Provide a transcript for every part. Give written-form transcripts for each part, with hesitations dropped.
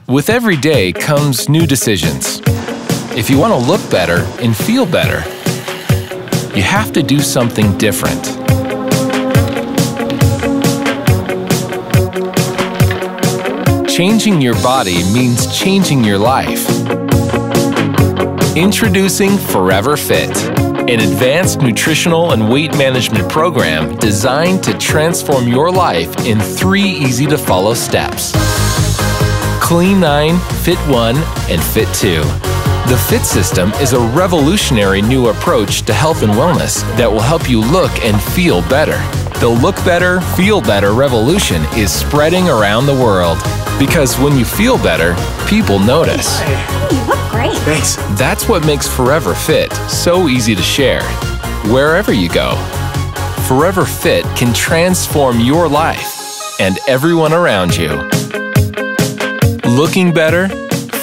With every day comes new decisions. If you want to look better and feel better, you have to do something different. Changing your body means changing your life. Introducing Forever Fit, an advanced nutritional and weight management program designed to transform your life in 3 easy-to-follow steps. Clean 9, Fit 1, and Fit 2. The Fit system is a revolutionary new approach to health and wellness that will help you look and feel better. The Look Better, Feel Better revolution is spreading around the world. Because when you feel better, people notice. You look great. Thanks. That's what makes Forever Fit so easy to share, wherever you go. Forever Fit can transform your life and everyone around you. Looking better,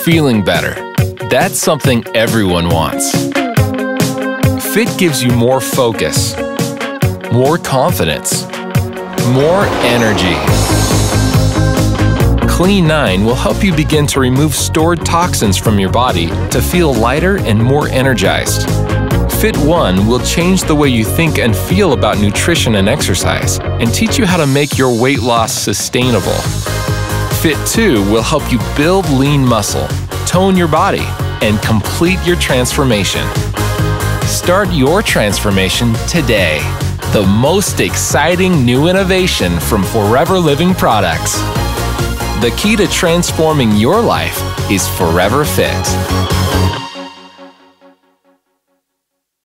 feeling better. That's something everyone wants. Fit gives you more focus, more confidence, more energy. Clean 9 will help you begin to remove stored toxins from your body to feel lighter and more energized. Fit 1 will change the way you think and feel about nutrition and exercise and teach you how to make your weight loss sustainable. Fit 2 will help you build lean muscle, tone your body, and complete your transformation. Start your transformation today. The most exciting new innovation from Forever Living Products. The key to transforming your life is Forever Fit.